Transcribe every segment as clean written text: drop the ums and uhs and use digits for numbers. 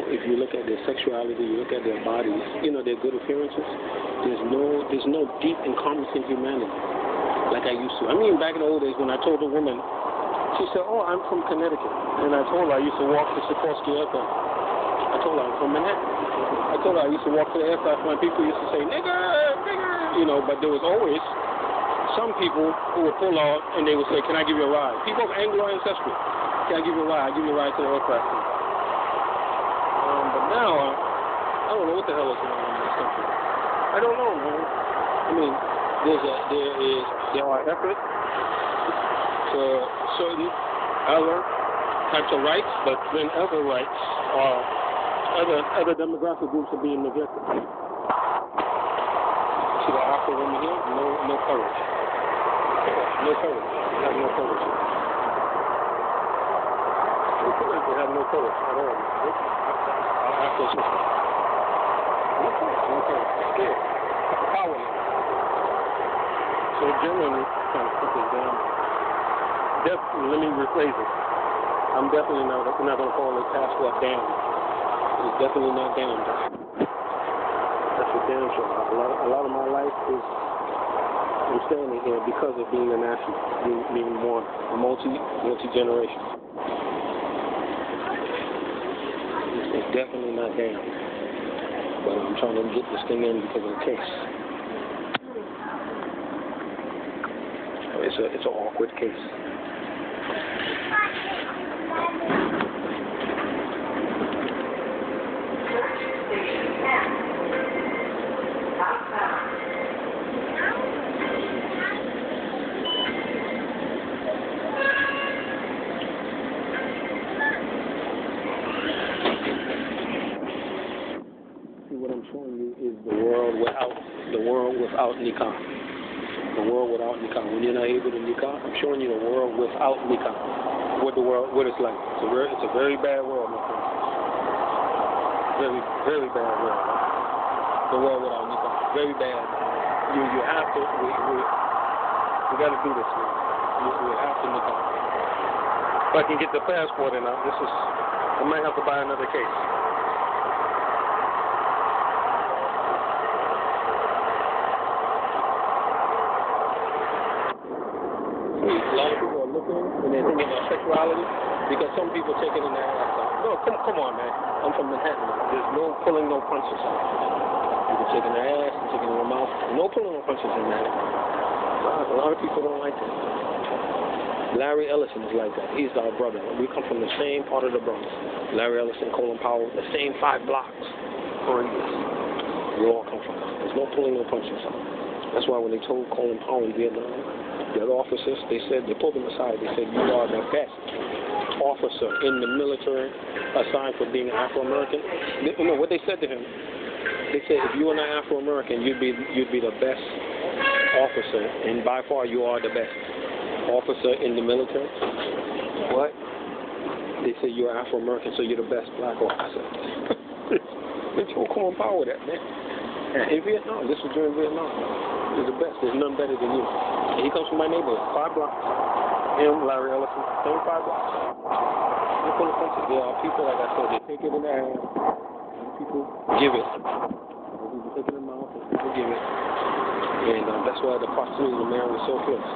if you look at their sexuality, you look at their bodies, their good appearances, there's no deep encompassing humanity like I used to. I mean, back in the old days when I told a woman, she said, "Oh, I'm from Connecticut," and I told her I used to walk to Sikorsky Airport. I told her I'm from Manhattan. I told her I used to walk to the aircraft when people used to say, "Nigger, nigger," but there was always some people who would pull out and they would say, "Can I give you a ride?" People of Anglo ancestry, "Can I give you a ride? I'll give you a ride to the aircraft." But now, I don't know what the hell is going on in this country. I don't know, man. I mean, there are efforts to certain other types of rights, but then other rights are other demographic groups are being neglected. See the Afro woman here? No courage. No courage. They have no courage. They have no courage at all. Our Afro system. No courage. Scared. Powerless. So genuinely kind of put this down. Let me rephrase it. I'm definitely not going to call it passport damn. It's definitely not damn. That's for damn sure. A lot of my life is I'm standing here because of being a national, being one, multi-generation. It's definitely not damn. But I'm trying to get this thing in because of the case. It's an awkward case. What I'm showing you is the world without Nikah. The world without Nikah. When you're not able to Nikah, I'm showing you the world without Nikah. What it's like. It's a very bad world, my friend. Very, very bad world. The world without Nikah. Very bad. You have to. We got to do this, man. We have to Nikah. If I can get the passport in, I might have to buy another case. A lot of people are looking and they're thinking about sexuality because some people take it in their ass. No, come on, man. I'm from Manhattan. There's no pulling, no punches. You can take it in their ass, you can take it in your mouth. No pulling, no punches in Manhattan. A lot of people don't like that. Larry Ellison is like that. He's our brother. We come from the same part of the Bronx. Larry Ellison, Colin Powell, the same 5 blocks. We all come from that. There's no pulling, no punches. That's why when they told Colin Powell in Vietnam, the other officers, they pulled him aside. They said, "You are the best officer in the military, aside from being Afro-American." What they said to him, they said, "If you were not Afro-American, you'd be the best officer, and by far you are the best officer in the military." What? They said you're Afro-American, so you're the best black officer. They told Colin Powell that, man. In Vietnam, this was during Vietnam. You're the best. There's none better than you. And he comes from my neighborhood, 5 blocks. Him, Larry Ellison, same 5 blocks. They're full of punches. There are people, like I said, they take it in their hand, and people give it. People take it in their mouth, and people give it. And that's why the proximity to marriage is so close.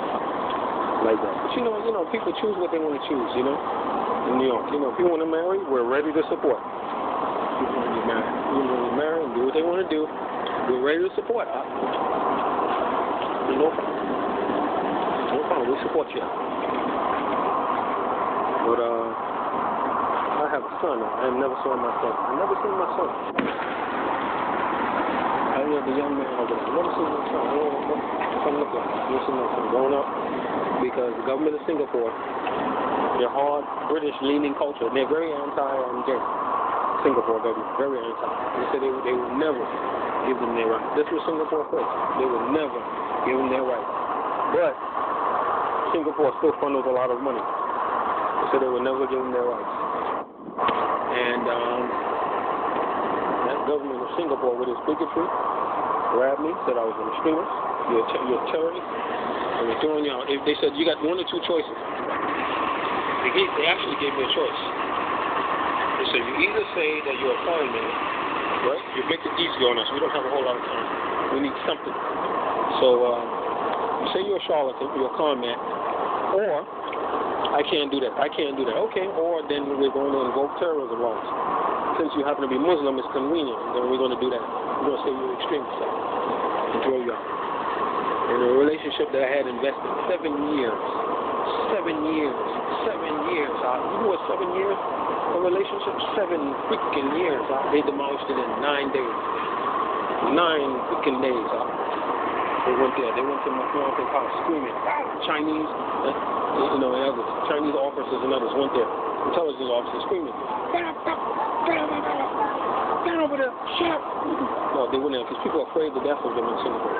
Like that. But you know, people choose what they want to choose, In New York, if you want to marry, we're ready to support. People want to get married. You want to marry and do what they want to do. We're ready to support. No problem. We support you. But I have a son. I have never seen my son. I've never seen my son. I was a young man over there. I've never seen my son. I don't know if I'm looking. I've never seen my son growing up because the government of Singapore, their hard British-leaning culture, they're very anti-gay. Singapore government, very anti. They said they would never give them their rights. This was Singapore first. They would never give them their rights. But Singapore still funnels a lot of money. They said they would never give them their rights. And that government of Singapore, with its bigotry, grabbed me, said I was an extremist, you're a terrorist, and they're throwing you out. They said you got 1 or 2 choices. They actually gave me a choice. They So you either say that you're a con man, right? You make it easy on us. We don't have a whole lot of time. We need something. So you say you're a charlatan, you're a con man, or I can't do that. I can't do that. Okay, or then we're going to invoke terrorism laws. Since you happen to be Muslim, it's convenient, and then we're going to do that. We're going to say you're extremist and throw you out. In a relationship that I had invested 7 years. 7 years. 7 years. You know what 7 years? A relationship, 7 freaking years. They demolished it in 9 days. 9 freaking days. They went there. They went to my fiance's house screaming. Chinese, and others. Chinese officers and others went there. Intelligence officers screaming. Get over there. Shut up. No, they went there because people are afraid to death of them in Singapore.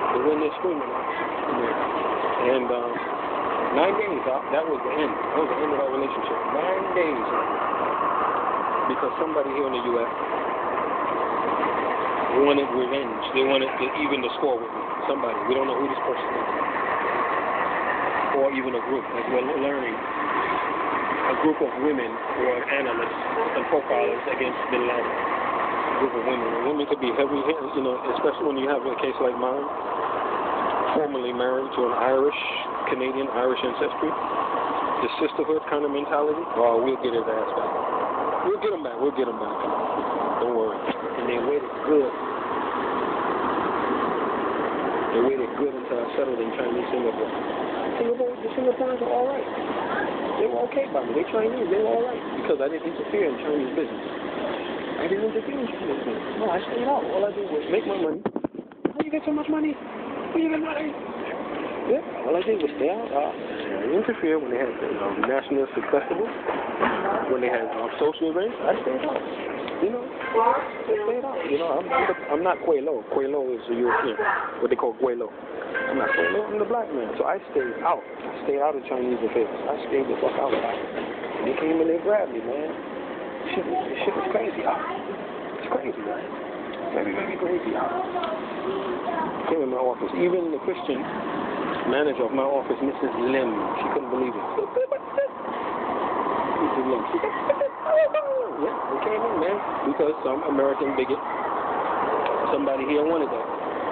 They went there screaming. And 9 days. That was the end. That was the end of our relationship. 9 days. Because somebody here in the U.S. wanted revenge. They wanted to even the score with me. Somebody. We don't know who this person is. Or even a group. As we're learning. A group of women who are analysts and profilers against Bin Laden. A group of women. And women could be heavy, especially when you have a case like mine. Formerly married to an Canadian Irish ancestry. The sisterhood kind of mentality. Oh, we'll get his ass back. We'll get him back. We'll get him back. Don't worry. And they waited good. They waited good until I settled in Chinese Singapore. The Singaporeans were all right. They were okay by me. They Chinese. They were all right because I didn't interfere in Chinese business. I didn't interfere in Chinese business. No, I stayed out. All I did was make my money. How you get so much money? How you get money? Yeah, all I did was stay out. I interfered when they had the Nationalistic Festival, when they had social events. I stayed out. I stayed out. I'm not Quelo. Quelo is a European, what they call Quelo. I'm not Quelo. I'm the black man. So I stayed out. I stayed out of Chinese affairs. I stayed the fuck out. They came and they grabbed me, man. Shit was crazy out. It's crazy, man. Very, very crazy out. Came in my office. Even the Christian manager of my office, Mrs. Lim, she couldn't believe it. Mrs. Lim. Yeah, they came in, man, because some American bigot, somebody here wanted that.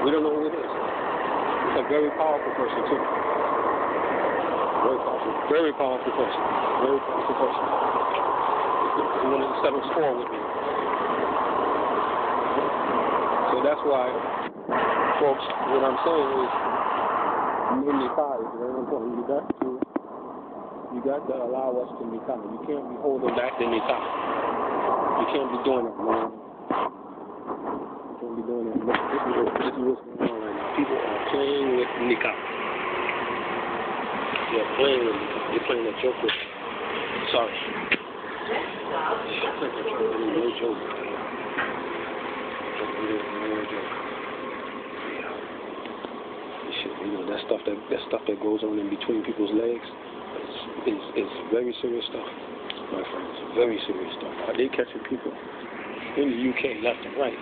We don't know who it is. It's a very powerful person, too. Very powerful. Very powerful person. Very powerful person. He wanted to settle score with me. So that's why, folks, what I'm saying is, Menikah is very important. You got to allow us to Menikah. You can't be holding back the Menikah. You can't be doing that, man. You can't be doing that. This is what's going on right now. People are playing with Menikah. They're playing with Menikah. They're playing a joke with it. Sorry. No joke. No joke. That stuff that goes on in between people's legs is very serious stuff, my friends. Very serious stuff. They catching people in the UK left and right.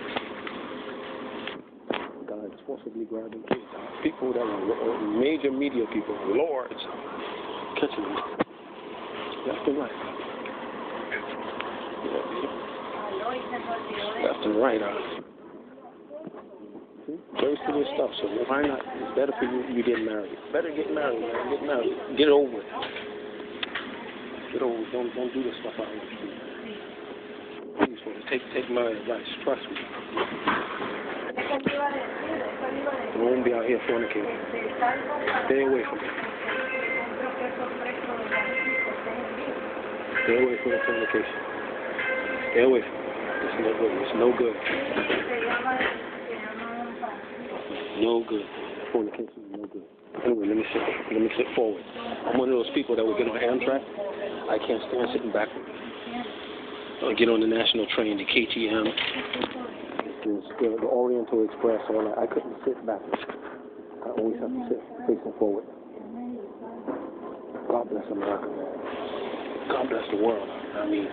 Guys forcibly grabbing kids. People that are major media people, lords, catching them left and right. Left and right. Very serious stuff, so why not? It's better for you get married. Better get married, man. Get married. Get it over with. Get over with. Don't do this stuff out on the street. Please, folks, take my advice. Trust me. You won't be out here fornicating. Stay away from it. Stay away from the fornication. Stay away from it. It's no good. It's no good. No good. Fornication is no good. Anyway, let me sit forward. I'm one of those people that would get on Amtrak. I can't stand sitting backward. I get on the national train, the KTM, the Oriental Express, all that. I couldn't sit backward. I always have to sit facing forward. God bless America. God bless the world. I mean,